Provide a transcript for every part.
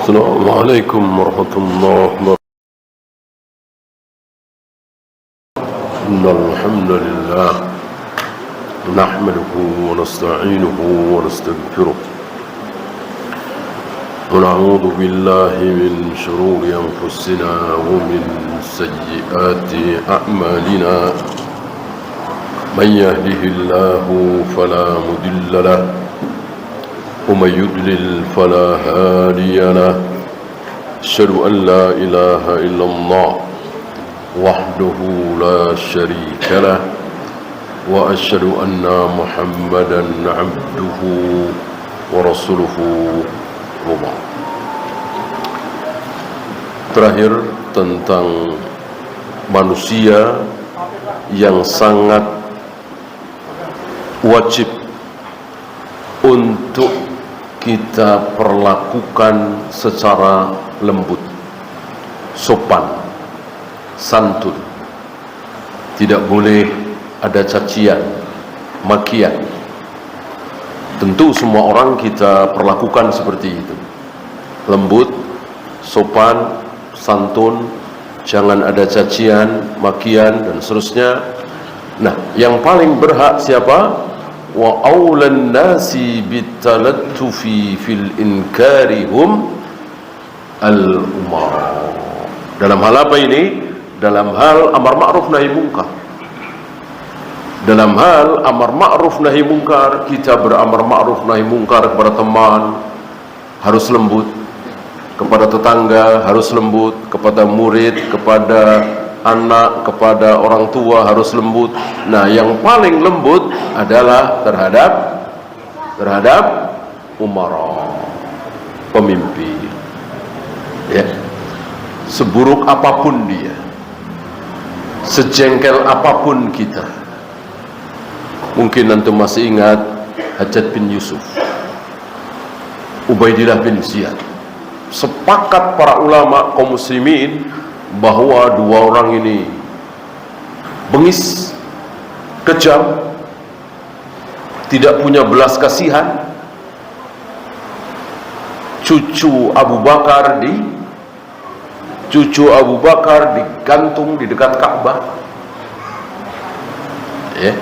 السلام عليكم ورحمة الله وبركاته. إن الحمد لله نحمده ونستعينه ونستغفره ونعوذ بالله من شرور أنفسنا ومن سيئات أعمالنا. من يهده الله فلا مضل له ومن يضلل فلا هادي له. أشهد أن لا إله إلا الله وحده لا شريك له وأشهد أن محمدا عبده ورسوله. Terakhir tentang manusia yang sangat wajib untuk kita perlakukan secara lembut, sopan, santun. Tidak boleh ada cacian, makian. Tentu semua orang kita perlakukan seperti itu. Lembut, sopan, santun, jangan ada cacian, makian dan seterusnya. Nah, yang paling berhak siapa? Wa aulan nasi bitalattufi fil inkari hum al-umara. Dalam hal apa ini? Dalam hal amar ma'ruf nahi munkar. Dalam hal amar ma'ruf nahi munkar, kita beramar ma'ruf nahi munkar kepada teman harus lembut, kepada tetangga harus lembut, kepada murid, kepada anak, kepada orang tua harus lembut. Nah, yang paling lembut adalah terhadap umara, pemimpin. Ya. Seburuk apapun dia, sejengkel apapun kita. Mungkin antum masih ingat Hajjaj bin Yusuf, Ubaidillah bin Ziyad. Sepakat para ulama kaum muslimin bahwa dua orang ini bengis, kejam, tidak punya belas kasihan. Cucu Abu Bakar digantung di dekat Ka'bah. Ya.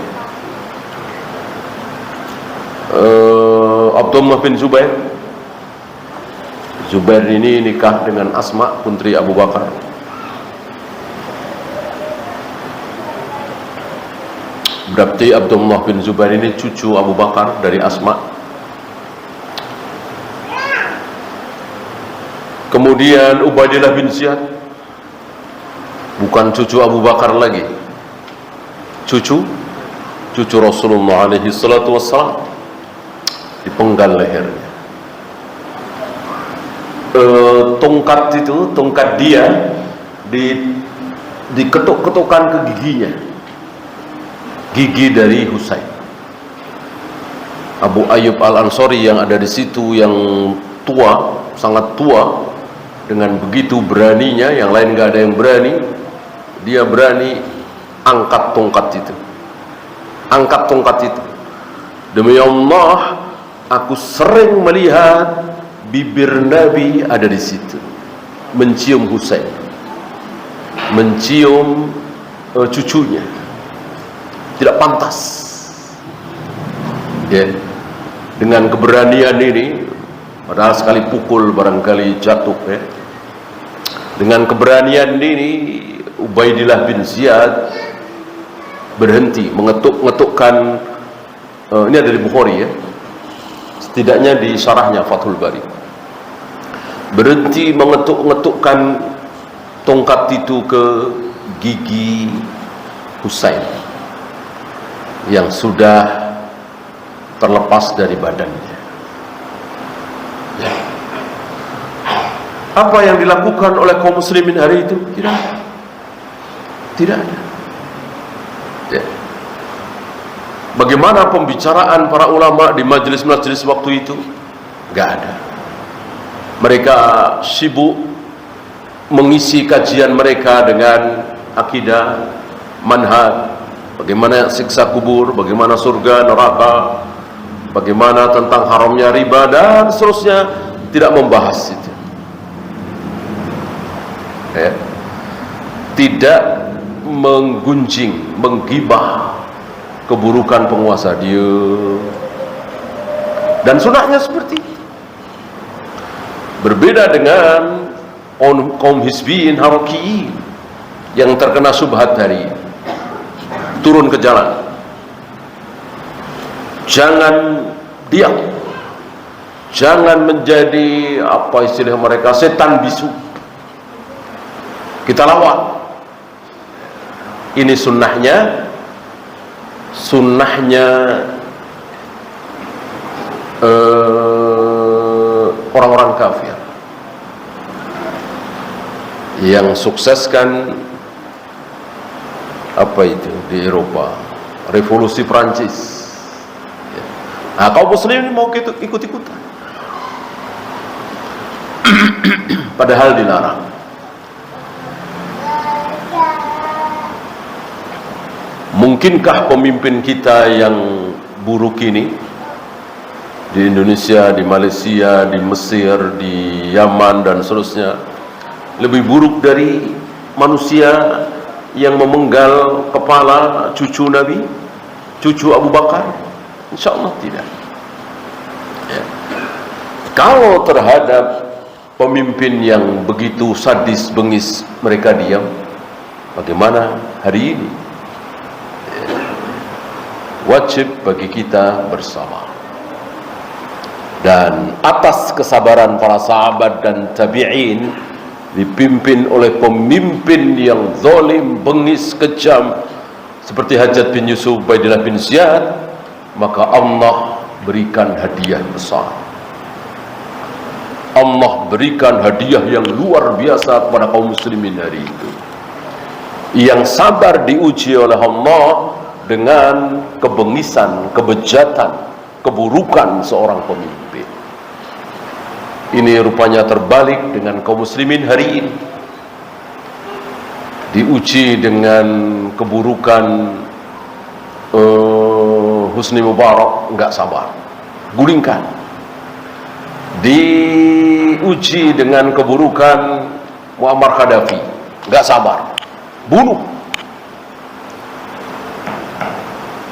Abdullah bin Zubair ini nikah dengan Asma, putri Abu Bakar. Berarti Abdullah bin Zubair ini cucu Abu Bakar dari Asma. Kemudian Ubaidillah bin Ziyad bukan cucu Abu Bakar lagi, cucu Rasulullah alaihi salatu wassalam, dipenggal lehernya. Tongkat dia diketuk-ketukan ke giginya, gigi dari Husain. Abu Ayyub Al-Ansari yang ada di situ, yang tua, sangat tua, dengan begitu beraninya, yang lain gak ada yang berani, dia berani angkat tongkat itu. Demi Allah, aku sering melihat bibir Nabi ada di situ, mencium Husain, mencium cucunya. Tidak pantas. Ya. Dengan keberanian ini, padahal sekali pukul barangkali jatuh, ya. Dengan keberanian ini Ubaidillah bin Ziyad berhenti mengetuk-ngetukkan. Ini ada di Bukhari, ya. Setidaknya di syarahnya Fathul Bari. Berhenti mengetuk-ngetukkan tongkat itu ke gigi Husain yang sudah terlepas dari badannya. Ya. Apa yang dilakukan oleh kaum muslimin hari itu? Tidak ada. Ya. Bagaimana pembicaraan para ulama di majelis-majelis waktu itu? Gak ada. Mereka sibuk mengisi kajian mereka dengan akidah, manhaj, bagaimana siksa kubur, bagaimana surga, neraka, bagaimana tentang haramnya riba dan seterusnya. Tidak membahas itu. ya, tidak menggunjing, menggibah keburukan penguasa dia. Dan sunahnya seperti itu. Berbeda dengan kaum hizbiyin harakiyin yang terkena subhat dari turun ke jalan. Jangan diam, jangan menjadi apa istilah mereka, setan bisu. Kita lawan. Ini sunnahnya orang-orang kafir yang sukseskan apa itu di Eropa, revolusi Prancis. Nah, kaum muslimin mau ikut-ikutan padahal dilarang. Mungkinkah pemimpin kita yang buruk ini di Indonesia, di Malaysia, di Mesir, di Yaman dan seterusnya lebih buruk dari manusia yang memenggal kepala cucu Nabi, cucu Abu Bakar? Insya Allah tidak. Ya. Kalau terhadap pemimpin yang begitu sadis, bengis, mereka diam, bagaimana hari ini? Wajib bagi kita bersabar. Dan atas kesabaran para sahabat dan tabi'in, dipimpin oleh pemimpin yang zalim, bengis, kejam seperti Hajjaj bin Yusuf, Ubaidillah bin Ziyad, maka Allah berikan hadiah besar. Allah berikan hadiah yang luar biasa kepada kaum muslimin hari itu. Yang sabar diuji oleh Allah dengan kebengisan, kebejatan, keburukan seorang pemimpin. Ini rupanya terbalik dengan kaum muslimin hari ini. Diuji dengan keburukan Husni Mubarak, enggak sabar, gulingkan. Diuji dengan keburukan Muammar Gaddafi, enggak sabar, bunuh.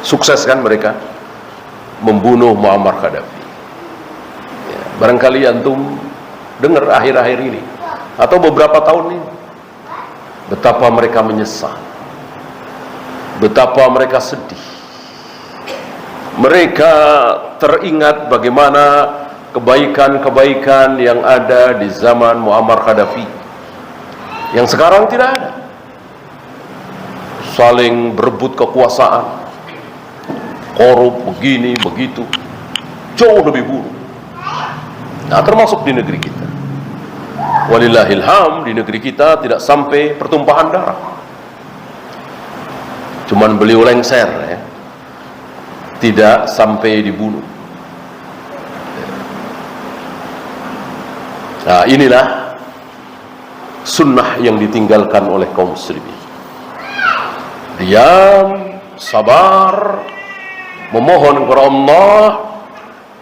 Sukses kan mereka membunuh Muammar Gaddafi. Ya, barangkali antum dengar akhir-akhir ini atau beberapa tahun ini betapa mereka menyesal, betapa mereka sedih. Mereka teringat bagaimana kebaikan-kebaikan yang ada di zaman Muammar Gaddafi yang sekarang tidak ada. Saling berebut kekuasaan, korup, begini, begitu, jauh lebih buruk. Nah, termasuk di negeri kita. Walillahilham, di negeri kita tidak sampai pertumpahan darah, cuman beliau lengser, ya. Tidak sampai dibunuh. Nah, inilah sunnah yang ditinggalkan oleh kaum muslimin. Diam, sabar, memohon kepada Allah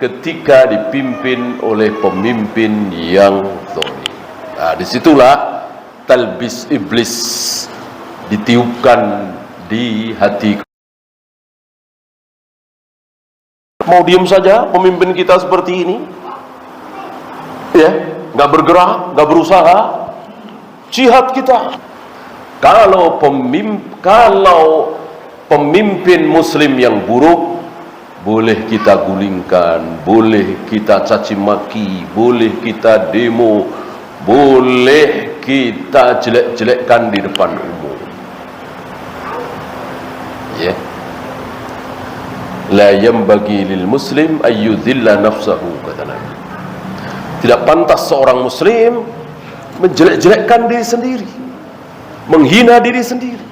ketika dipimpin oleh pemimpin yang zalim. Nah, disitulah talbis iblis ditiupkan di hati. Mau diam saja pemimpin kita seperti ini, ya, nggak bergerak, nggak berusaha. Jihad kita. Kalau pemimpin muslim yang buruk, boleh kita gulingkan, boleh kita caci maki, boleh kita demo, boleh kita jelek-jelekkan di depan umum. Ya. La yanbaghi lil muslim ayyudhilla nafsahu, kata Nabi. Tidak pantas seorang muslim menjelek-jelekkan diri sendiri, menghina diri sendiri.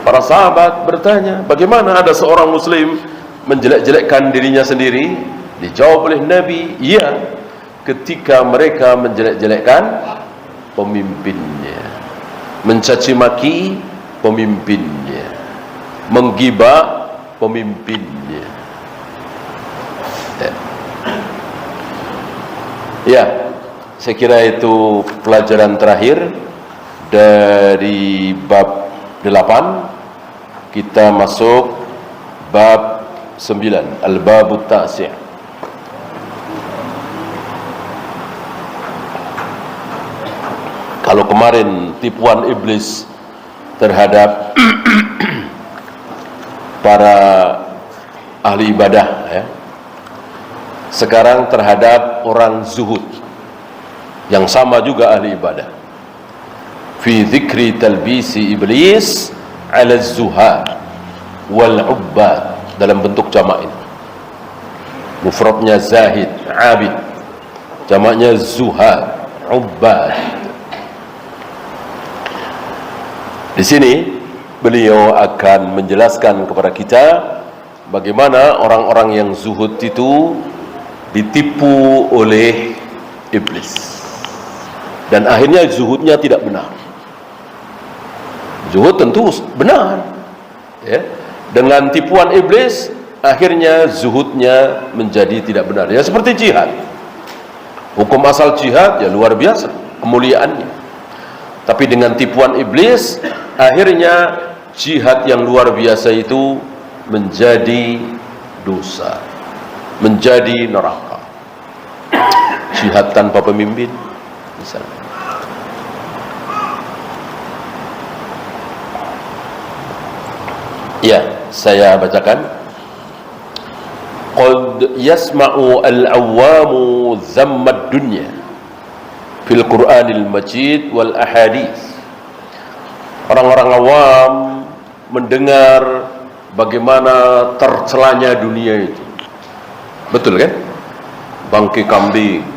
Para sahabat bertanya, bagaimana ada seorang muslim menjelek-jelekkan dirinya sendiri? Dijawab oleh Nabi, iya, ketika mereka menjelek-jelekkan pemimpinnya, mencaci maki pemimpinnya, menggibah pemimpinnya. Ya, Saya kira itu pelajaran terakhir dari bab 8. Kita masuk bab 9, Al-Babut Ta'si'. Kalau kemarin tipuan iblis terhadap para ahli ibadah, ya, sekarang terhadap orang zuhud yang sama juga ahli ibadah. Fi dzikri talbisi iblis ala zuhad wal ubbad, dalam bentuk jamak ini. Mufradnya zahid, abid, jamaknya zuhad, ubbad. Di sini beliau akan menjelaskan kepada kita bagaimana orang-orang yang zuhud itu ditipu oleh iblis, dan akhirnya zuhudnya tidak benar. Zuhud tentu benar, ya. Dengan tipuan iblis akhirnya zuhudnya menjadi tidak benar. Ya seperti jihad. Hukum asal jihad ya luar biasa kemuliaannya, tapi dengan tipuan iblis akhirnya jihad yang luar biasa itu menjadi dosa, menjadi neraka. Jihad tanpa pemimpin misalnya. Ya, saya bacakan. Qad yasma'u al-awwamu dhammad dunya fil Qur'anil Majid wal ahadits. Orang-orang awam mendengar bagaimana tercelanya dunia itu. Betul kan? Bangkai kambing,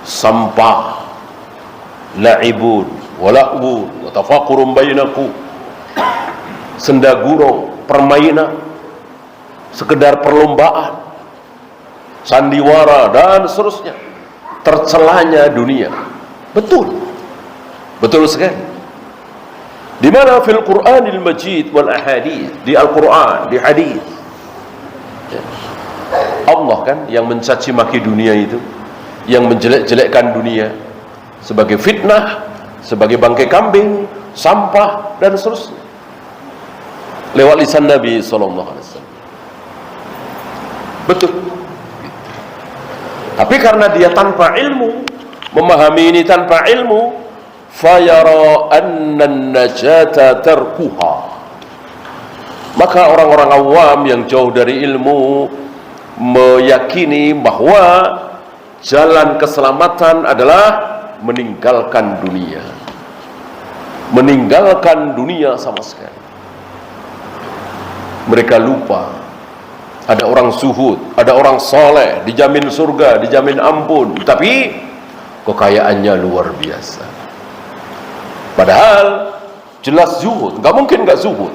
sampah, la'ibun, wala'bun, wa tafaqurun bainakum, senda gurau, permainan, sekedar perlombaan, sandiwara dan seterusnya. Tercelanya dunia. Betul. Betul sekali. Di mana fil Qur'anil Majid wal ahadits, di Al-Qur'an, di hadis. Allah kan yang mencaci maki dunia itu, yang menjelek-jelekkan dunia sebagai fitnah, sebagai bangkai kambing, sampah dan seterusnya. Lewat lisan Nabi sallallahu alaihi wasallam. Betul. Tapi karena dia tanpa ilmu, memahami ini tanpa ilmu, fayara annan najata tarkuha, maka orang-orang awam yang jauh dari ilmu meyakini bahwa jalan keselamatan adalah meninggalkan dunia, meninggalkan dunia sama sekali. Mereka lupa ada orang zuhud, ada orang soleh, dijamin surga, dijamin ampun, tapi kekayaannya luar biasa. Padahal jelas zuhud, nggak mungkin nggak zuhud.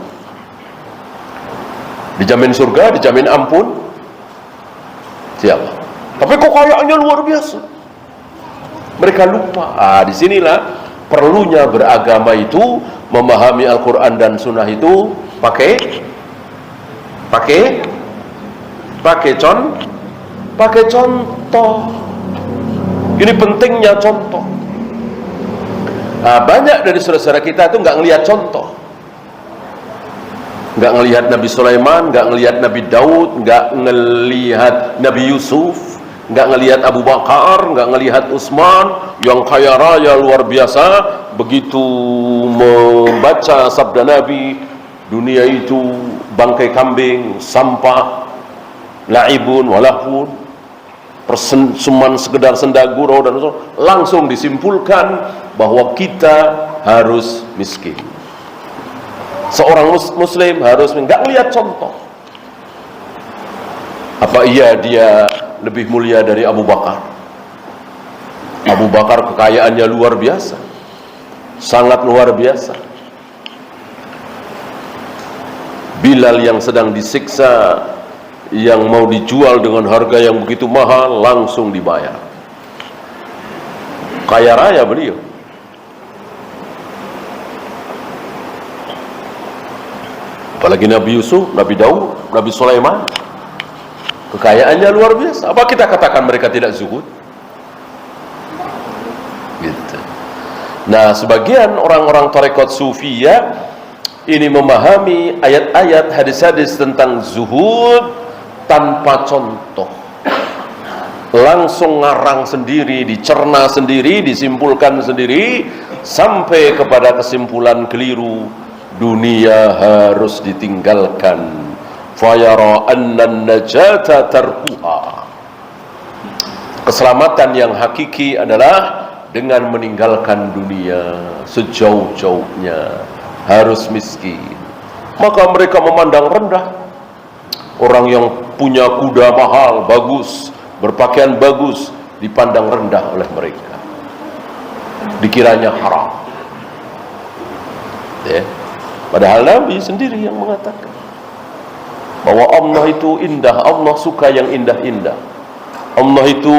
Dijamin surga, dijamin ampun, siapa? Tapi kekayaannya luar biasa. Mereka lupa. Disinilah perlunya beragama itu, memahami Al-Quran dan Sunnah itu pakai contoh. Ini pentingnya contoh. Banyak dari saudara-saudara kita itu nggak ngelihat contoh, nggak ngelihat Nabi Sulaiman, nggak ngelihat Nabi Daud, nggak ngelihat Nabi Yusuf, nggak ngelihat Abu Bakar, nggak ngelihat Utsman yang kaya raya luar biasa. Begitu membaca sabda Nabi, dunia itu bangkai kambing, sampah, la'ibun walahun, persesuman sekedar senda gurau, dan langsung disimpulkan bahwa kita harus miskin. Seorang muslim harus enggak melihat contoh. Apa iya dia lebih mulia dari Abu Bakar? Abu Bakar kekayaannya luar biasa, sangat luar biasa. Bilal yang sedang disiksa, yang mau dijual dengan harga yang begitu mahal, langsung dibayar. Kaya raya beliau. Apalagi Nabi Yusuf, Nabi Daud, Nabi Sulaiman, kekayaannya luar biasa. Apa kita katakan mereka tidak zuhud? Gitu. Nah, sebagian orang-orang tarekat sufiyah ini memahami ayat-ayat, hadis-hadis tentang zuhud tanpa contoh, langsung ngarang sendiri, dicerna sendiri, disimpulkan sendiri, sampai kepada kesimpulan keliru, dunia harus ditinggalkan. Fayara annan najata tarkuha. Keselamatan yang hakiki adalah dengan meninggalkan dunia sejauh-jauhnya, harus miskin. Maka mereka memandang rendah orang yang punya kuda mahal, bagus, berpakaian bagus, dipandang rendah oleh mereka, dikiranya haram. Ya. Padahal Nabi sendiri yang mengatakan bahwa Allah itu indah, Allah suka yang indah-indah, Allah itu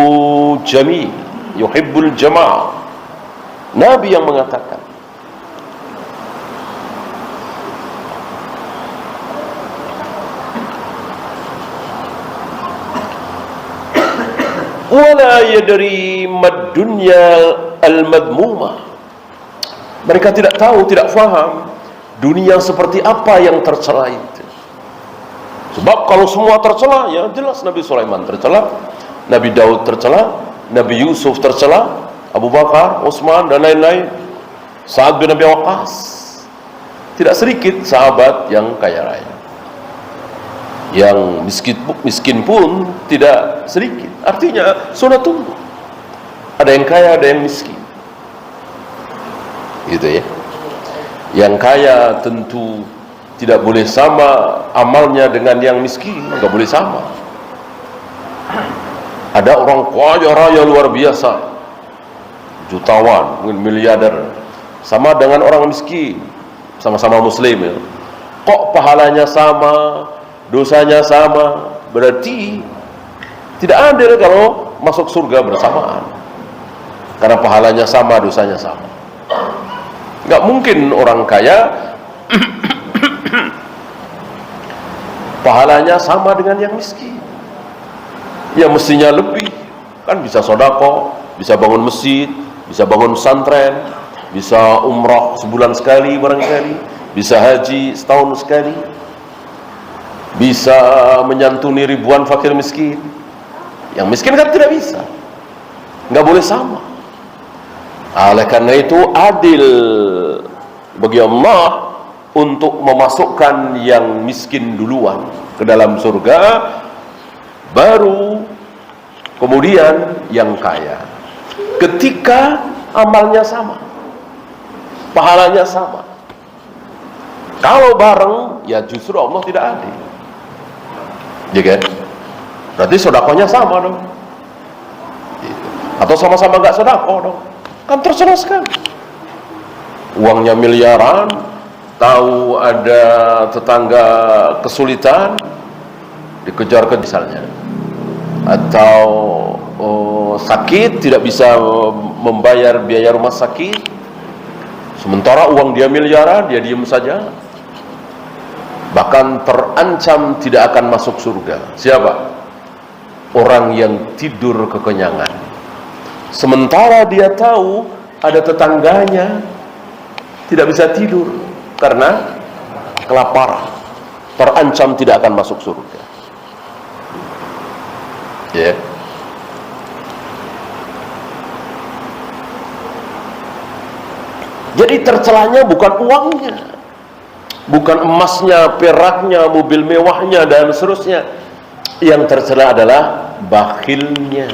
jami, yuhibbul jama'. Nabi yang mengatakan. Wala yadri mad dunya al-madmumah. Mereka tidak tahu, tidak faham dunia seperti apa yang tercela itu. Sebab kalau semua tercela, ya jelas Nabi Sulaiman tercela, Nabi Daud tercela, Nabi Yusuf tercela, Abu Bakar, Utsman dan lain-lain, Sa'ad bin Abi Waqqas. Tidak sedikit sahabat yang kaya raya, yang miskin pun tidak sedikit. Artinya sunatullah, ada yang kaya, ada yang miskin, gitu ya. Yang kaya tentu tidak boleh sama amalnya dengan yang miskin, nggak boleh sama. Ada orang kaya raya luar biasa, jutawan, mungkin miliarder, sama dengan orang miskin, sama-sama muslim ya. Kok pahalanya sama, dosanya sama? Berarti tidak adil kalau masuk surga bersamaan, karena pahalanya sama, dosanya sama. Nggak mungkin orang kaya pahalanya sama dengan yang miskin. Ya mestinya lebih, kan bisa sedekah, bisa bangun masjid, bisa bangun pesantren, bisa umrah sebulan sekali barangkali, bisa haji setahun sekali, bisa menyantuni ribuan fakir miskin. Yang miskin kan tidak bisa, nggak boleh sama. Oleh karena itu adil bagi Allah untuk memasukkan yang miskin duluan ke dalam surga, baru kemudian yang kaya, ketika amalnya sama, pahalanya sama. Kalau bareng, ya justru Allah tidak adil, ya kan? Berarti sedekahnya sama dong, atau sama-sama nggak sedekah dong, kan tercela sekali. Uangnya miliaran, tahu ada tetangga kesulitan, dikejar ke misalnya, atau sakit, tidak bisa membayar biaya rumah sakit, sementara uang dia miliaran, dia diam saja, bahkan terancam tidak akan masuk surga. Siapa? Orang yang tidur kekenyangan, sementara dia tahu ada tetangganya tidak bisa tidur karena kelaparan, terancam tidak akan masuk surga. Ya. Jadi tercelanya bukan uangnya, bukan emasnya, peraknya, mobil mewahnya dan seterusnya. Yang tercela adalah bakhilnya,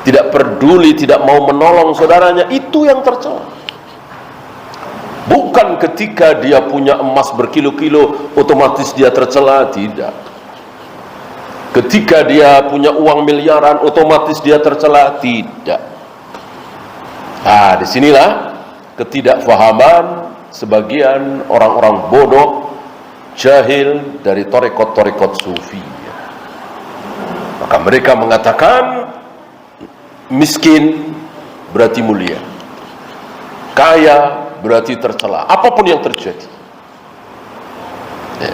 tidak peduli, tidak mau menolong saudaranya. Itu yang tercela. Bukan ketika dia punya emas berkilo-kilo otomatis dia tercela, tidak. Ketika dia punya uang miliaran otomatis dia tercela, tidak. Nah, disinilah ketidakfahaman sebagian orang-orang bodoh, jahil dari tarekat-tarekat sufi. Maka mereka mengatakan miskin berarti mulia, kaya berarti tercela, apapun yang terjadi. Ya.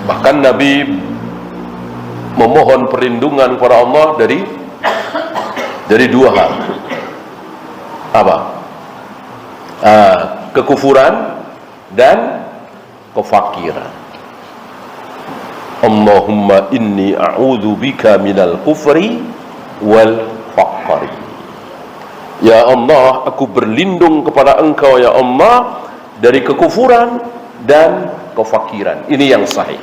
Bahkan Nabi memohon perlindungan kepada Allah dari dari dua hal. Apa? Kekufuran dan kefakiran. Allahumma inni a'udzu bika minal kufri wal faqri. Ya Allah, aku berlindung kepada Engkau ya Allah dari kekufuran dan kefakiran. Ini yang sahih.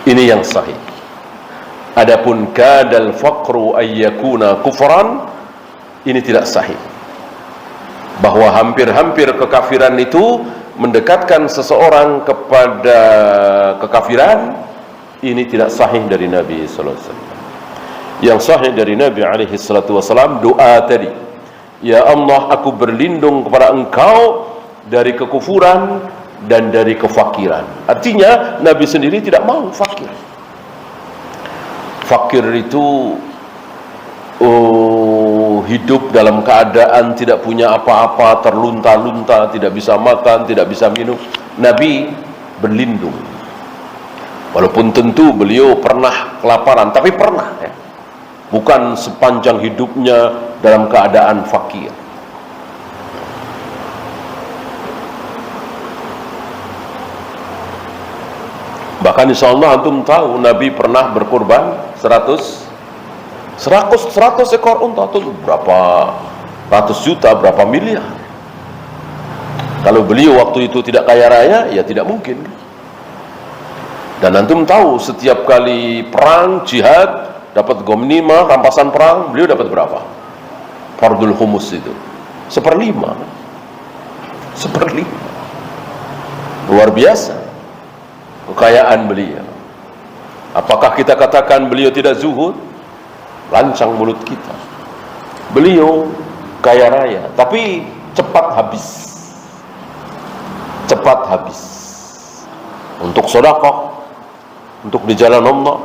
Ini yang sahih. Adapun kadal faqru ayyakuna kufran, ini tidak sahih. Bahwa hampir-hampir kekafiran itu mendekatkan seseorang kepada kekafiran, ini tidak sahih dari Nabi sallallahu alaihi wasallam. Yang sahih dari Nabi alaihi salatu wasallam doa tadi, ya Allah, aku berlindung kepada Engkau dari kekufuran dan dari kefakiran. Artinya Nabi sendiri tidak mau fakir. Fakir itu hidup dalam keadaan tidak punya apa-apa, terlunta-lunta, tidak bisa makan, tidak bisa minum. Nabi berlindung. Walaupun tentu beliau pernah kelaparan, tapi pernah ya. Bukan sepanjang hidupnya dalam keadaan fakir. Bahkan insya Allah antum tahu Nabi pernah berkorban 100 ekor unta, itu berapa ratus juta, berapa miliar. Kalau beliau waktu itu tidak kaya raya, ya tidak mungkin. Dan antum tahu setiap kali perang, jihad, dapat ghanimah, rampasan perang, beliau dapat berapa? Fardul humus itu 1/5. Luar biasa kekayaan beliau. Apakah kita katakan beliau tidak zuhud? Lancang mulut kita. Beliau kaya raya, tapi cepat habis. Cepat habis. Untuk sedekah, untuk di jalan Allah.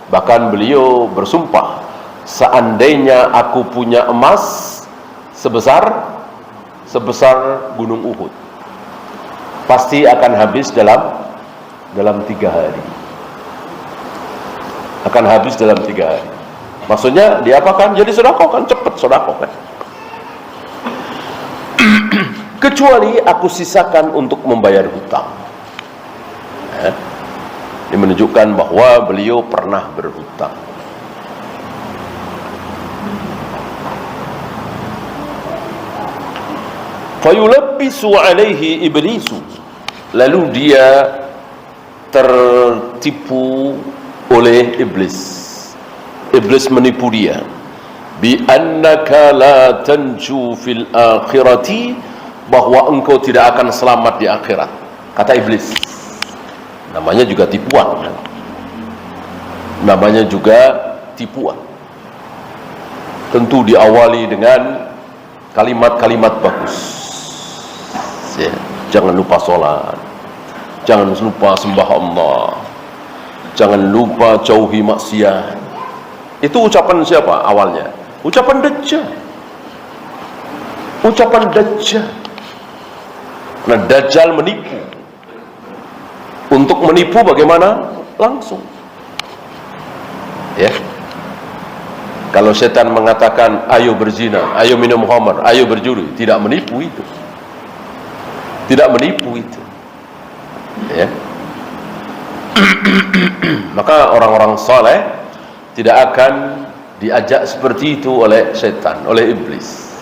Bahkan beliau bersumpah, seandainya aku punya emas sebesar gunung Uhud, pasti akan habis dalam 3 hari. Akan habis dalam 3 hari. Maksudnya diapakan? Jadi sedekah kan, cepat sedekah kan. Kecuali aku sisakan untuk membayar hutang. Ini menunjukkan bahwa beliau pernah berhutang. Fayulabbisu alaihi iblisu, lalu dia tertipu oleh iblis. Iblis menipu dia, bi annaka la tanju fil akhirati, bahwa engkau tidak akan selamat di akhirat. Kata iblis. Namanya juga tipuan. Namanya juga tipuan. Tentu diawali dengan kalimat-kalimat bagus. Ya, jangan lupa sholat, jangan lupa sembah Allah, jangan lupa jauhi maksiat. Itu ucapan siapa awalnya? Ucapan Dajjal. Ucapan Dajjal. Nah, Dajjal menipu. Untuk menipu bagaimana? Langsung. Ya. Kalau setan mengatakan ayo berzina, ayo minum khamar, ayo berjudi, tidak menipu itu. Tidak menipu itu. Ya. Maka orang-orang saleh tidak akan diajak seperti itu oleh setan, oleh iblis.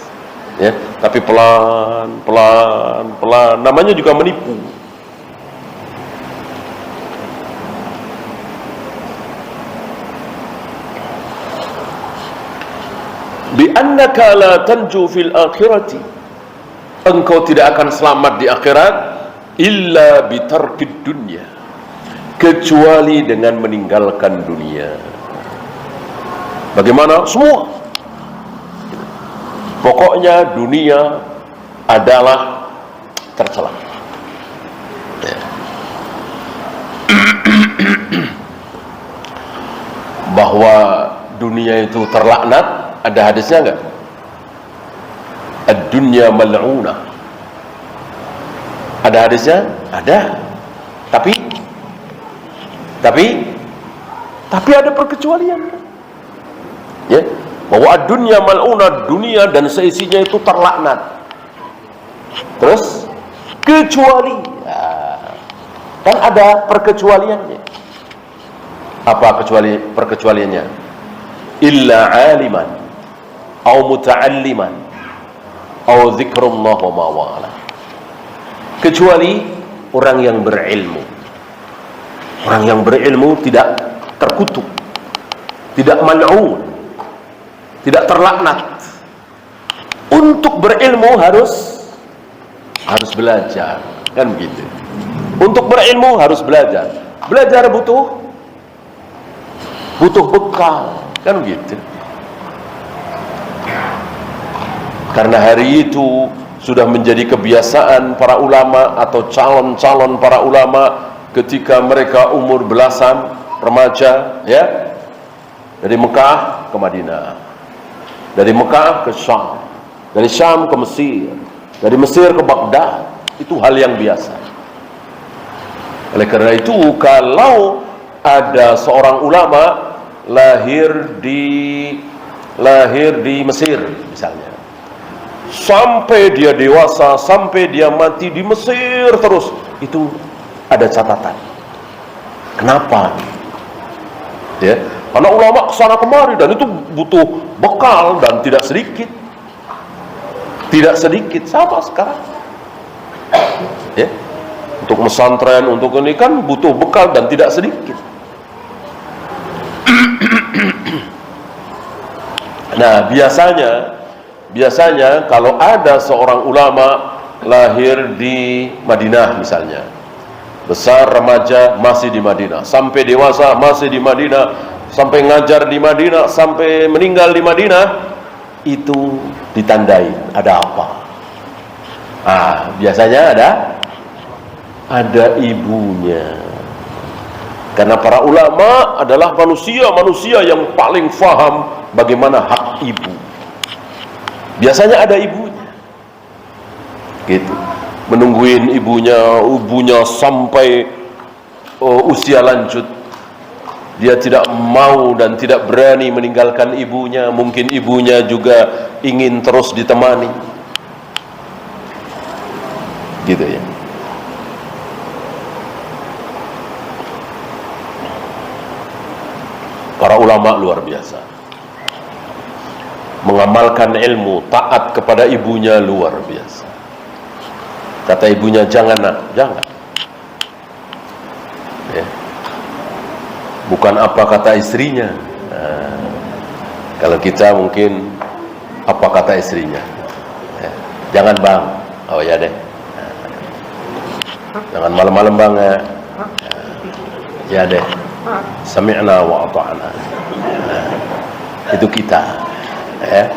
Ya, tapi pelan, namanya juga menipu. Bi annaka la tanju fil akhirati, engkau tidak akan selamat di akhirat illa bi tarkid dunya, kecuali dengan meninggalkan dunia. Bagaimana? Semua. Pokoknya dunia adalah tercela. Ya. Bahwa dunia itu terlaknat, ada hadisnya enggak? Ad-dunya mal'unah. Ada hadisnya? Ada. Tapi ada perkecualian. Ya, bahwa dunia mal'unah, dunia dan seisinya itu terlaknat. Terus kecuali, kan ada perkecualiannya. Apa perkecualiannya? Illa aliman au muta'alliman au zikrullah wa mawala. Kecuali orang yang berilmu. Orang yang berilmu tidak terkutuk, tidak mal'un, tidak terlaknat. Untuk berilmu harus belajar, kan begitu. Untuk berilmu harus belajar. Belajar butuh bekal, kan begitu. Karena hari itu sudah menjadi kebiasaan para ulama atau calon-calon para ulama ketika mereka umur belasan, remaja, ya, dari Mekah ke Madinah, dari Mekah ke Syam, dari Syam ke Mesir, dari Mesir ke Baghdad. Itu hal yang biasa. Oleh karena itu, kalau ada seorang ulama lahir di Mesir misalnya, sampai dia dewasa, sampai dia mati di Mesir terus, itu ada catatan. Kenapa? Ya, karena ulama kesana kemari dan itu butuh bekal dan tidak sedikit. Tidak sedikit, sama sekarang. Ya, untuk mesantren, untuk ini kan butuh bekal dan tidak sedikit. Nah, biasanya kalau ada seorang ulama lahir di Madinah misalnya, besar remaja masih di Madinah, sampai dewasa masih di Madinah, sampai ngajar di Madinah, sampai meninggal di Madinah, itu ditandai ada apa? Biasanya ada ibunya. Karena para ulama adalah manusia yang paling faham bagaimana hak ibu. Biasanya ada ibunya. Gitu. Menungguin ibunya sampai usia lanjut. Dia tidak mau dan tidak berani meninggalkan ibunya. Mungkin ibunya juga ingin terus ditemani. Gitu ya. Para ulama luar biasa. Mengamalkan ilmu, taat kepada ibunya luar biasa. Kata ibunya, jangan nak, jangan. Ya. Bukan apa kata istrinya. Kalau kita mungkin apa kata istrinya. Ya. Jangan bang. Oh ya deh. Jangan malam-malam bang ya. Ya deh. Sami'na wa ata'na. Itu kita. Ya.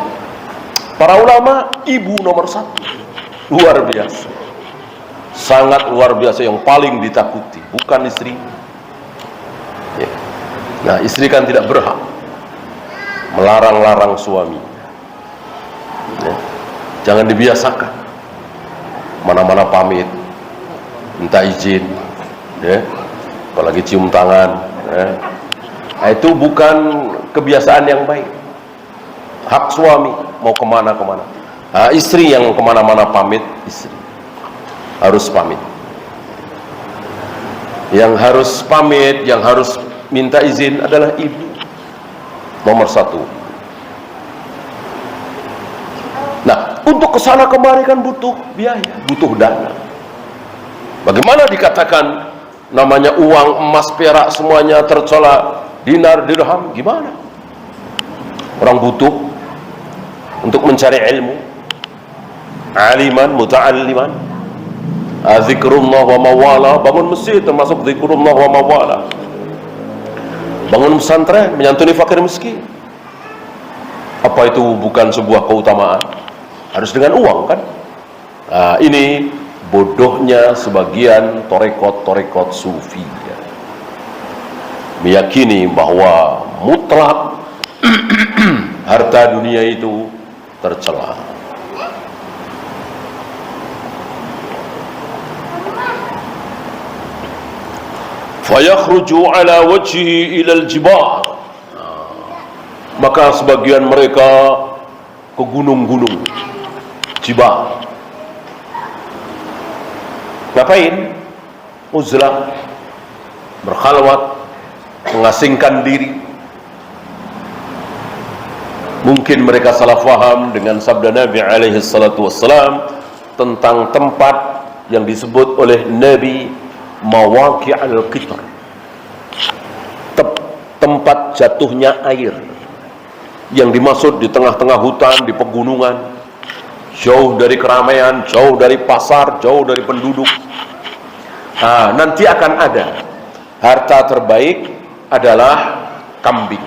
Para ulama, ibu nomor satu. Luar biasa. Sangat luar biasa, yang paling ditakuti, bukan istri. Ya. Nah, istri kan tidak berhak melarang-larang suami. Ya. Jangan dibiasakan. Mana-mana pamit, minta izin, ya. Apalagi cium tangan. Ya. Nah, itu bukan kebiasaan yang baik. Hak suami mau kemana-kemana. Nah, istri yang kemana-mana pamit, istri harus pamit. Yang harus pamit, yang harus minta izin adalah ibu nomor satu. Nah, untuk kesana kemari kan butuh biaya, butuh dana. Bagaimana dikatakan namanya uang, emas, perak semuanya tercela, dinar, dirham, gimana? Orang butuh untuk mencari ilmu, aliman, muta'alliman, zikrullah wa mawala. Bangun masjid termasuk zikrullah wa mawala. Bangun pesantren, menyantuni fakir miskin. Apa itu bukan sebuah keutamaan? Harus dengan uang kan? Nah, ini bodohnya sebagian torekot sufi ya. Meyakini bahwa mutlak harta dunia itu tercela. Fayakhruju ala wajhihi ila al-jibar. Maka sebagian mereka ke gunung-gunung Jibal. Ngapain? Uzlah, berkhalwat, mengasingkan diri. Mungkin mereka salah faham dengan sabda Nabi alaihi salatu wassalam tentang tempat yang disebut oleh Nabi Mawaqi'ul Qitr, tempat jatuhnya air, yang dimaksud di tengah-tengah hutan, di pegunungan, jauh dari keramaian, jauh dari pasar, jauh dari penduduk. Nanti akan ada harta terbaik adalah kambing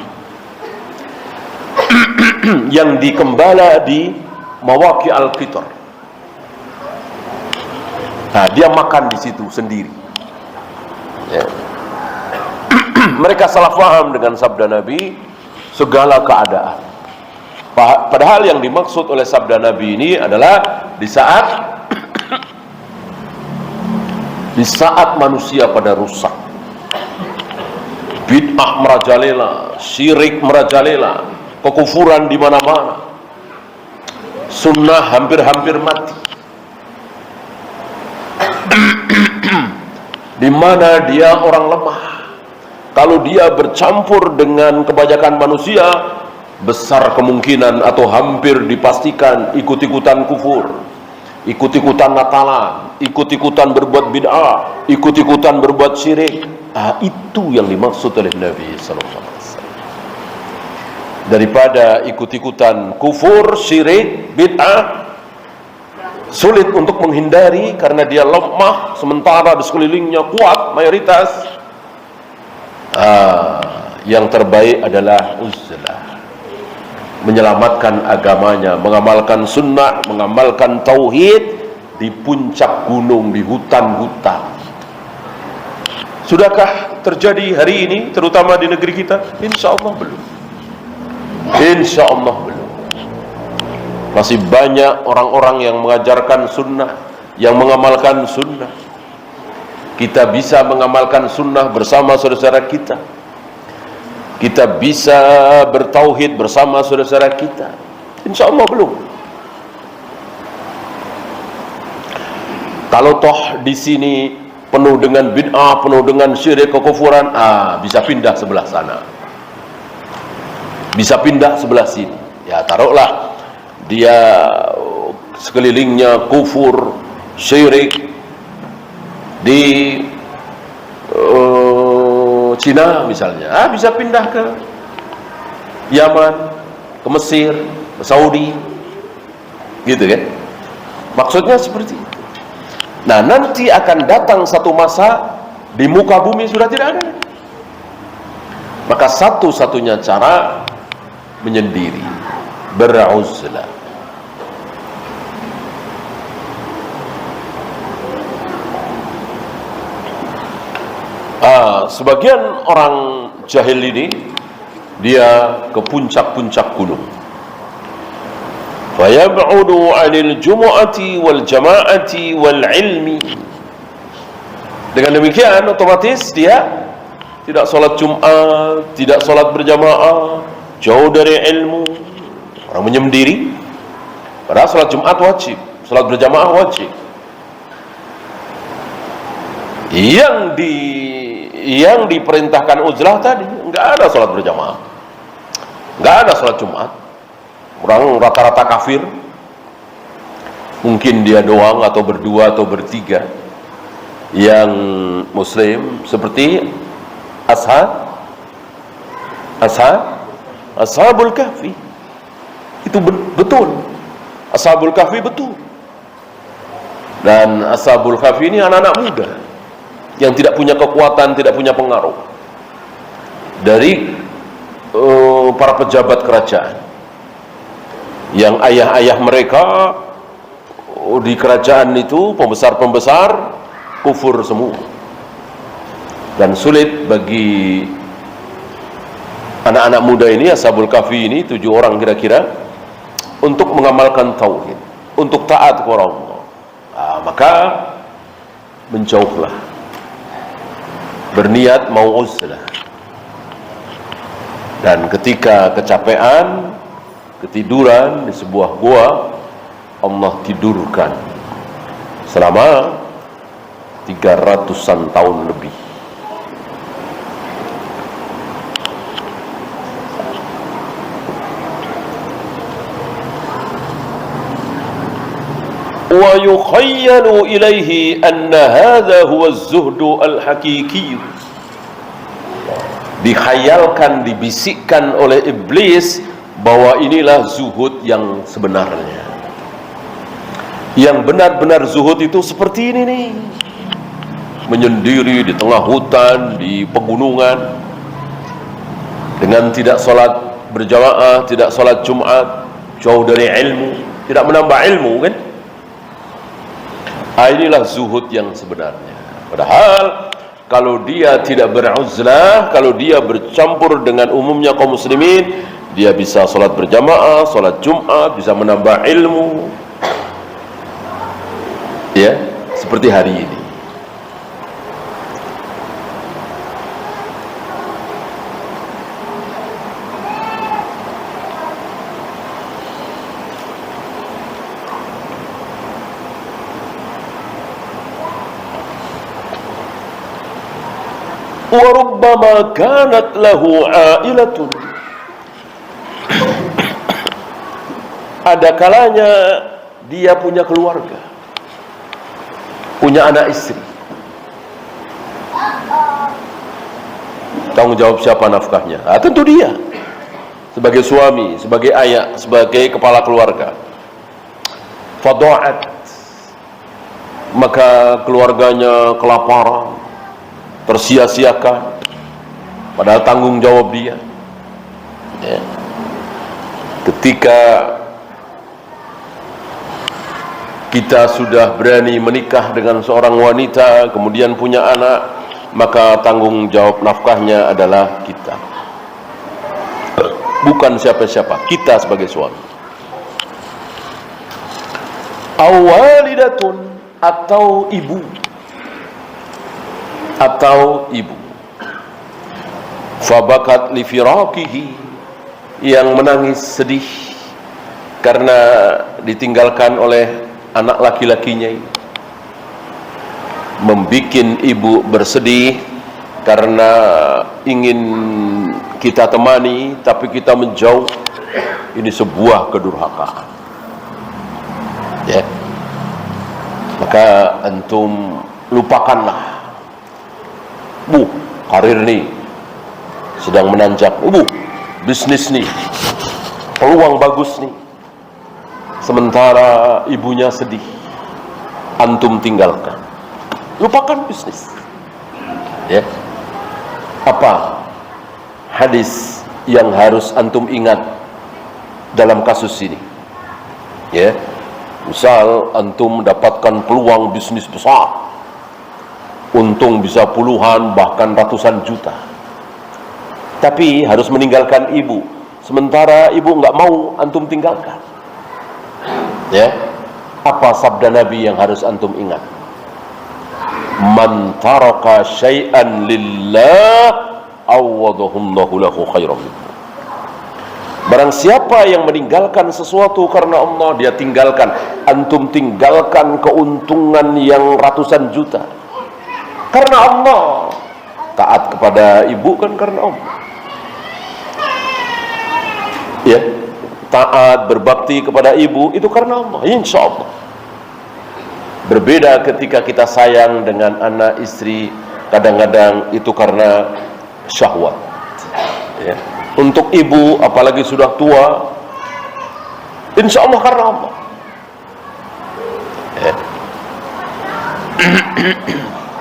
yang dikembala di Mawaqi'ul Qitr. Dia makan di situ sendiri. Ya. Mereka salah faham dengan sabda Nabi segala keadaan. Padahal yang dimaksud oleh sabda Nabi ini adalah di saat manusia pada rusak, bid'ah merajalela, syirik merajalela, kekufuran di mana-mana, sunnah hampir-hampir mati, di mana dia orang lemah. Kalau dia bercampur dengan kebanyakan manusia, besar kemungkinan atau hampir dipastikan ikut-ikutan kufur, ikut-ikutan natalan, ikut-ikutan berbuat bid'ah, ikut-ikutan berbuat syirik. Itu yang dimaksud oleh Nabi sallallahu alaihi wasallam. Daripada ikut-ikutan kufur, syirik, bid'ah, sulit untuk menghindari karena dia lemah, sementara di sekelilingnya kuat mayoritas. Yang terbaik adalah uzlah, menyelamatkan agamanya, mengamalkan sunnah, mengamalkan tauhid di puncak gunung, di hutan-hutan. Sudahkah terjadi hari ini, terutama di negeri kita? Insya Allah belum. Insya Allah belum. Masih banyak orang-orang yang mengajarkan sunnah, yang mengamalkan sunnah. Kita bisa mengamalkan sunnah bersama saudara-saudara kita. Kita bisa bertauhid bersama saudara-saudara kita. Insya Allah belum. Kalau toh di sini penuh dengan bid'ah, penuh dengan syirik, kekufuran, bisa pindah sebelah sana, bisa pindah sebelah sini. Ya taruhlah dia sekelilingnya kufur, syirik di Cina misalnya, bisa pindah ke Yaman, ke Mesir, ke Saudi, gitu kan? Maksudnya seperti itu. Nah, nanti akan datang satu masa di muka bumi sudah tidak ada. Maka satu-satunya cara menyendiri, beruzlah. Sebagian orang jahil ini dia ke puncak-puncak gunung, fayab'udu 'anil jumu'ati wal jama'ati wal ilmi. Dengan demikian otomatis dia tidak sholat Jumat, tidak sholat berjamaah, jauh dari ilmu. Orang menyendiri, padahal sholat Jumat wajib, sholat berjamaah wajib. Yang diperintahkan uzlah tadi, nggak ada sholat berjamaah, nggak ada sholat Jumat. Orang rata-rata kafir, mungkin dia doang atau berdua atau bertiga yang muslim, seperti Ashabul Kahfi. Itu betul, Ashabul Kahfi betul. Dan Ashabul Kahfi ini anak-anak muda yang tidak punya kekuatan, tidak punya pengaruh dari para pejabat kerajaan, yang ayah-ayah mereka di kerajaan itu pembesar-pembesar kufur semua, dan sulit bagi anak-anak muda ini, Ashabul Kahfi ini 7 orang kira-kira, untuk mengamalkan tauhid, untuk taat kepada Allah. Maka menjauhlah, berniat mau uzlah. Dan ketika kecapean, ketiduran di sebuah gua, Allah tidurkan selama 300-an tahun lebih. Wa yukhayyalu ilaihi anna hadha huwa az-zuhdu al-haqiqi. Dikhayalkan, dibisikkan oleh iblis bahwa inilah zuhud yang sebenarnya. Yang benar-benar zuhud itu seperti ini nih, menyendiri di tengah hutan, di pegunungan, dengan tidak sholat berjamaah, tidak sholat Jumat, jauh dari ilmu, tidak menambah ilmu, kan? Inilah zuhud yang sebenarnya. Padahal kalau dia tidak beruzlah, kalau dia bercampur dengan umumnya kaum muslimin, dia bisa sholat berjamaah, sholat Jumat, bisa menambah ilmu, ya, seperti hari ini. Warubbama kanat lahu ailatun. Ada kalanya dia punya keluarga, punya anak istri. Tanggung jawab siapa nafkahnya? Tentu dia, sebagai suami, sebagai ayah, sebagai kepala keluarga. Fadu'at, maka keluarganya kelaparan, tersia-siakan, padahal tanggung jawab dia, ya. Ketika kita sudah berani menikah dengan seorang wanita, kemudian punya anak, maka tanggung jawab nafkahnya adalah kita, bukan siapa-siapa, kita sebagai suami. Awalidatun, atau ibu, fabakat li firaqihi, yang menangis sedih karena ditinggalkan oleh anak laki-lakinya. Membikin ibu bersedih karena ingin kita temani tapi kita menjauh. Ini sebuah kedurhakaan, ya. Maka antum lupakanlah. Karir nih sedang menanjak, bisnis nih, peluang bagus nih, sementara ibunya sedih, antum tinggalkan, lupakan bisnis, ya. Apa hadis yang harus antum ingat dalam kasus ini, ya? Misal antum mendapatkan peluang bisnis besar, untung bisa puluhan bahkan ratusan juta, tapi harus meninggalkan ibu, sementara ibu nggak mau antum tinggalkan, ya. Apa sabda Nabi yang harus antum ingat? Man taraka syai'an lillah awwadahullahu lahu khairan minhu. Barang siapa yang meninggalkan sesuatu karena Allah, dia tinggalkan, antum tinggalkan keuntungan yang ratusan juta karena Allah. Taat kepada ibu kan karena Allah, ya. Taat berbakti kepada ibu itu karena Allah, insya Allah. Berbeda ketika kita sayang dengan anak istri, kadang-kadang itu karena syahwat, ya. Untuk ibu apalagi sudah tua, insya Allah karena Allah, ya.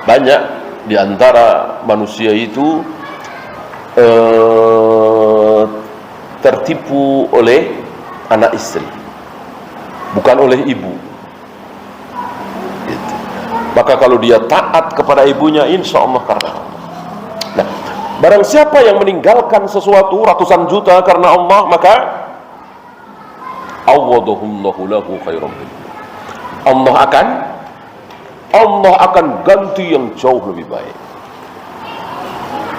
Banyak di antara manusia itu tertipu oleh anak istri, bukan oleh ibu, gitu. Maka kalau dia taat kepada ibunya, insya Allah karena Allah. Nah, barang siapa yang meninggalkan sesuatu ratusan juta karena Allah, maka awwadahullahu lahu khairan minhu. Allah akan ganti yang jauh lebih baik.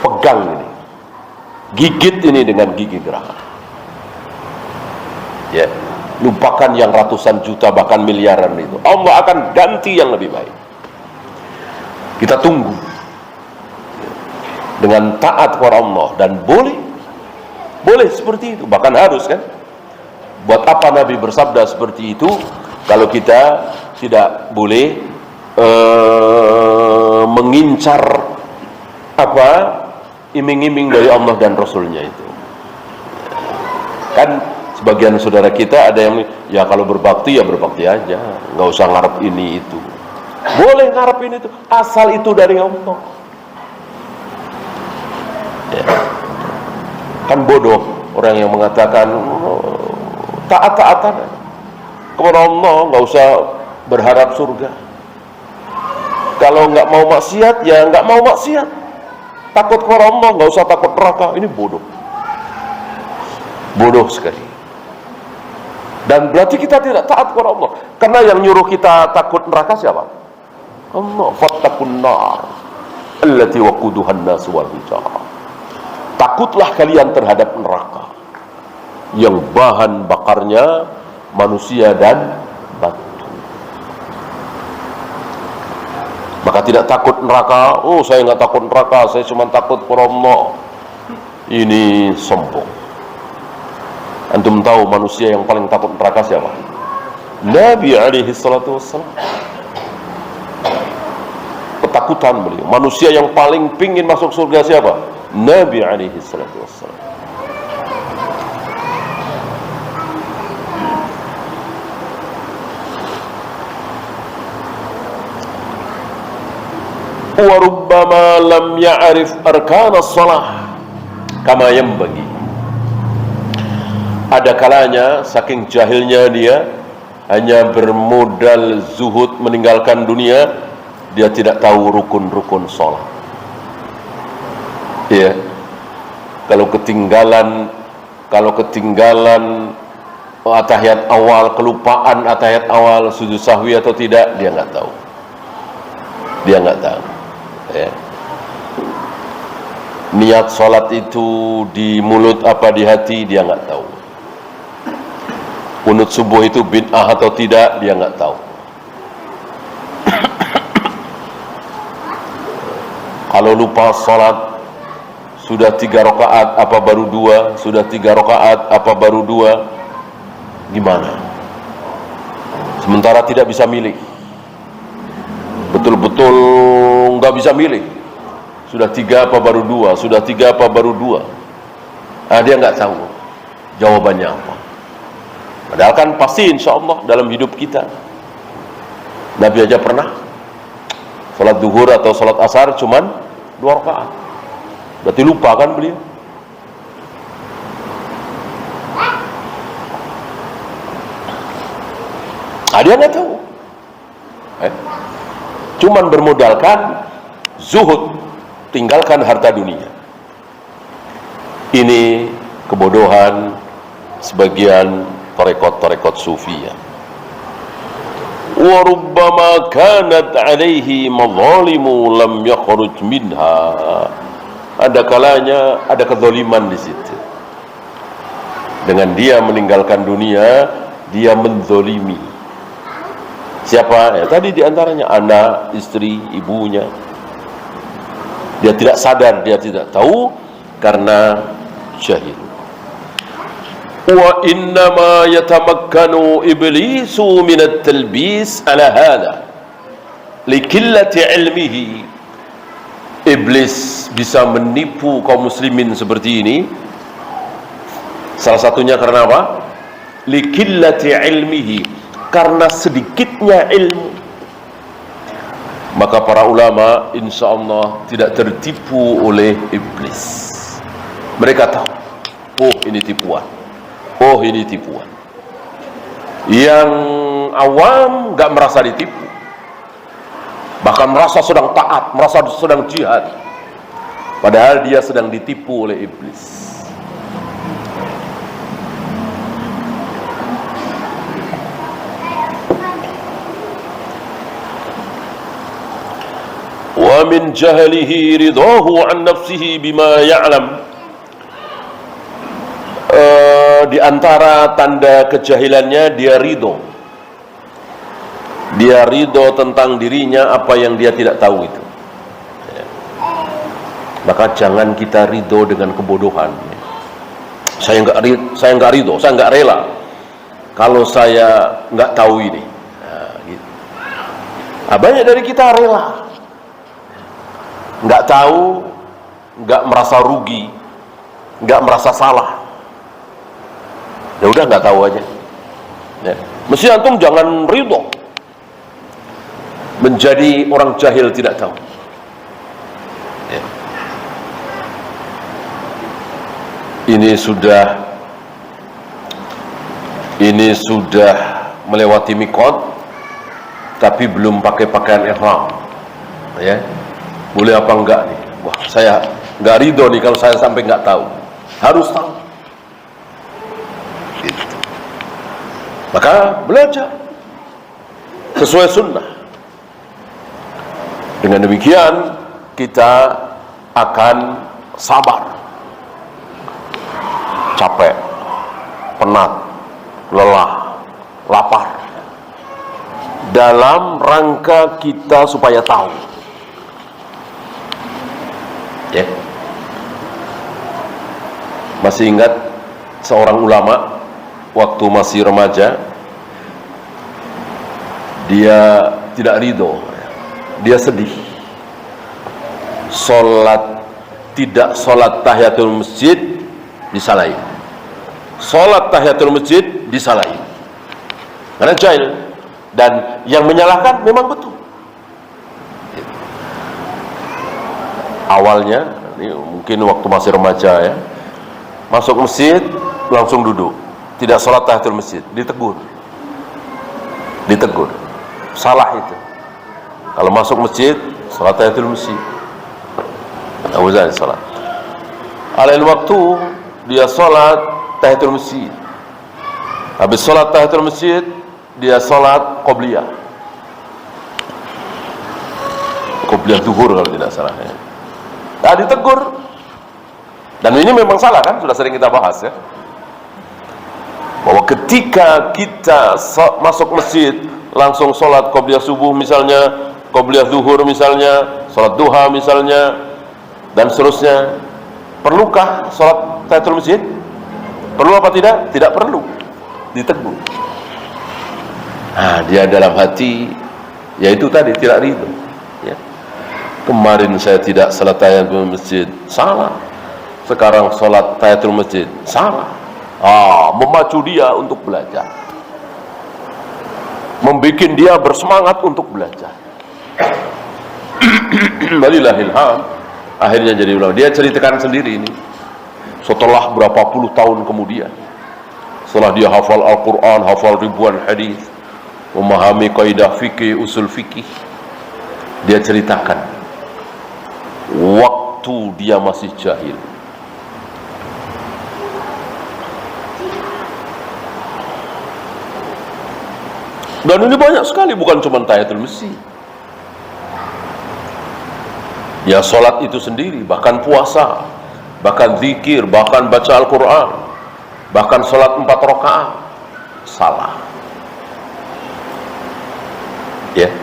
Pegang ini, Gigit ini dengan gigi geraham. Ya, lupakan yang ratusan juta bahkan miliaran itu. Allah akan ganti yang lebih baik. Kita tunggu dengan taat kepada Allah, dan boleh seperti itu, bahkan harus kan. Buat apa Nabi bersabda seperti itu kalau kita tidak boleh mengincar iming-iming dari Allah dan Rasulnya itu. Kan sebagian saudara kita ada yang, ya kalau berbakti ya berbakti aja, nggak usah ngarep ini itu. Boleh ngarep ini itu, asal itu dari Allah. Ya. Kan bodoh orang yang mengatakan taat-taatan kepada Allah, nggak usah berharap surga. Kalau nggak mau maksiat ya nggak mau maksiat. Takut kepada Allah, nggak usah takut neraka. Ini bodoh sekali. Dan berarti kita tidak taat kepada Allah, karena yang nyuruh kita takut neraka siapa? Allah. Fattaqun nar allati waquduha an-nas wal hijarah. Takutlah kalian terhadap neraka yang bahan bakarnya manusia dan batu. Maka tidak takut neraka. Oh, saya nggak takut neraka, saya cuma takut kepada Allah. Ini sombong. Antum tahu manusia yang paling takut neraka siapa? Nabi alaihi salatu wassalam. Ketakutan beliau. Manusia yang paling pingin masuk surga siapa? Nabi alaihi salatu wassalam. Wa rubbama lam ya'rif arkan as-salah kama yanbaghi. Ada kalanya saking jahilnya dia hanya bermodal zuhud meninggalkan dunia, dia tidak tahu rukun-rukun salat. Ya. Kalau ketinggalan atahiyat awal, kelupaan atahiyat awal, sujud sahwi atau tidak, dia nggak tahu. Ya. Niat sholat itu di mulut apa di hati, dia nggak tahu. Qunut subuh itu bid'ah atau tidak, dia nggak tahu. Kalau lupa sholat, sudah 3 rakaat apa baru 2, sudah 3 rakaat apa baru 2, gimana? Sementara tidak bisa milih, betul-betul nggak bisa milih, sudah 3 apa baru 2, sudah 3 apa baru 2. Dia nggak tahu jawabannya apa. Padahal kan pasti insya Allah dalam hidup kita. Nabi aja pernah salat duhur atau salat asar cuman 2 rakaat. Berarti lupa kan beliau? Dia nggak tahu. Cuman bermodalkan zuhud, tinggalkan harta dunia. Ini kebodohan sebagian tarekat sufiyah. Wa rubbama kanat alaihi mazalimu lam yakhruj minha. Ada kalanya ada kezaliman di situ. Dengan dia meninggalkan dunia, dia menzalimi. Siapa? Ya, tadi diantaranya anak, istri, ibunya. Dia tidak sadar, dia tidak tahu karena jahil. Wa innama yatamakkanu iblisu min at-talbis ala hadha likillati ilmihi. Iblis bisa menipu kaum muslimin seperti ini salah satunya karena apa? Likillati ilmihi, karena sedikitnya ilmu. Maka para ulama insya Allah tidak tertipu oleh iblis. Mereka tahu, oh ini tipuan, oh ini tipuan. Yang awam gak merasa ditipu, bahkan merasa sedang taat, merasa sedang jihad, padahal dia sedang ditipu oleh iblis. Wa min jahlihi ridahu an nafsihi bima ya'lam Di antara tanda kejahilannya, dia ridho. Dia ridho tentang dirinya apa yang dia tidak tahu itu. Maka jangan kita ridho dengan kebodohan. Saya nggak ridho, saya nggak rela kalau saya nggak tahu ini. Nah, gitu. Banyak dari kita rela, nggak tahu, nggak merasa rugi, nggak merasa salah. Ya udah nggak tahu aja. Ya. Mesti antum jangan ridho menjadi orang jahil tidak tahu. Ya. Ini sudah melewati mikot, tapi belum pakai pakaian ihram. Ya, boleh apa enggak nih? Wah, saya nggak ridho nih kalau saya sampai nggak tahu. Harus tahu. Gitu. Maka belajar sesuai sunnah. Dengan demikian kita akan sabar. Capek, penat, lelah, lapar, dalam rangka kita supaya tahu. Ya. Masih ingat seorang ulama waktu masih remaja, dia tidak ridho, dia sedih. Tidak sholat tahiyatul masjid disalahin, sholat tahiyatul masjid disalahin karena jahil, dan yang menyalahkan memang betul. Awalnya ini mungkin waktu masih remaja ya, masuk masjid langsung duduk, tidak sholat tahiyatul masjid, ditegur, salah itu. Kalau masuk masjid sholat tahiyatul masjid, sholat. Alail waktu dia sholat tahiyatul masjid. Habis sholat tahiyatul masjid, dia sholat qobliyah. Qobliyah zuhur kalau tidak salah ya. Nah, ditegur. Dan ini memang salah kan, sudah sering kita bahas ya. Bahwa ketika kita masuk masjid langsung sholat qobliyah subuh misalnya, qobliyah zuhur misalnya, sholat duha misalnya, dan seterusnya, perlukah sholat tahiyatul masjid? Perlu apa tidak? Tidak perlu. Ditegur. Nah, dia dalam hati, yaitu tadi tidak ridho. Ya. Kemarin saya tidak sholat tahiyatul masjid, salah. Sekarang sholat tahiyatul masjid, salah. Memacu dia untuk belajar, membikin dia bersemangat untuk belajar. Walillahilham. Akhirnya jadi ulama. Dia ceritakan sendiri ini. Setelah berapa puluh tahun kemudian, setelah dia hafal Al-Quran, hafal ribuan hadis, memahami kaidah fikih, usul fikih, dia ceritakan waktu dia masih jahil. Dan ini banyak sekali, bukan cuma tahiyatul masjid. Ya, sholat itu sendiri, bahkan puasa, bahkan zikir, bahkan baca Al-Quran, bahkan sholat 4 rakaat, salah. Ya,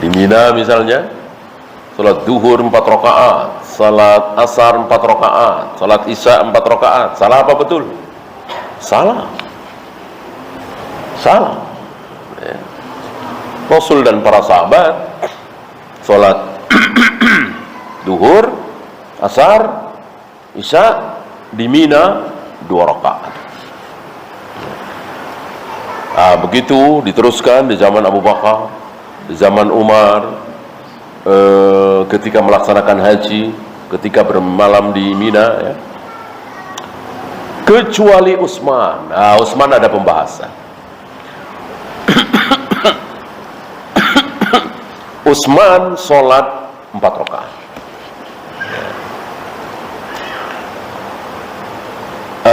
di Mina misalnya, sholat duhur 4 rakaat, sholat asar 4 rakaat, sholat isya 4 rakaat, salah apa betul? Salah. Ya. Rasul dan para sahabat sholat duhur, asar, isya di Mina 2 rakaat. Begitu diteruskan di zaman Abu Bakar, di zaman Umar, ketika melaksanakan haji, ketika bermalam di Mina ya. Kecuali Utsman. Utsman ada pembahasan. Utsman sholat 4 rakaat.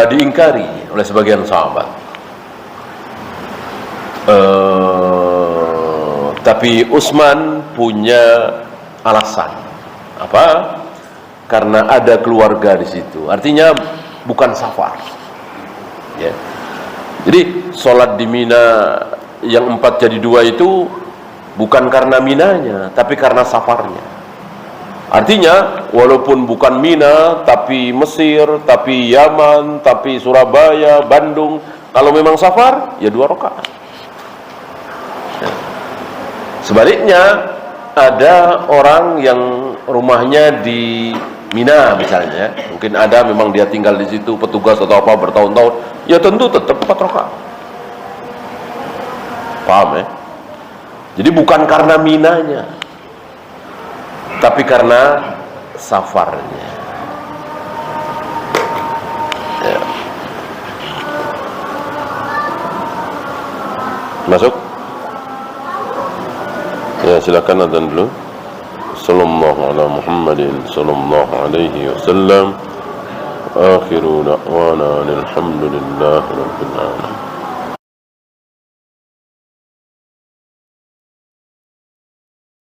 Diingkari oleh sebagian sahabat. Tapi Utsman punya alasan. Apa? Karena ada keluarga di situ. Artinya bukan safar. Jadi sholat di Mina yang 4 jadi 2 itu bukan karena Minanya, tapi karena safarnya. Artinya walaupun bukan Mina, tapi Mesir, tapi Yaman, tapi Surabaya, Bandung, kalau memang safar, ya 2 rakaat. Sebaliknya ada orang yang rumahnya di Mina misalnya, mungkin ada memang dia tinggal di situ, petugas atau apa bertahun-tahun, ya tentu tetap 4 rakaat. Paham ya? Jadi bukan karena Minanya, tapi karena safarnya. Ya. Masuk? Ya, silakan adzan dulu. Sallallahu ala Muhammadin sallallahu alaihi wasallam. Akhiru da'wana alhamdulillahi rabbil alamin.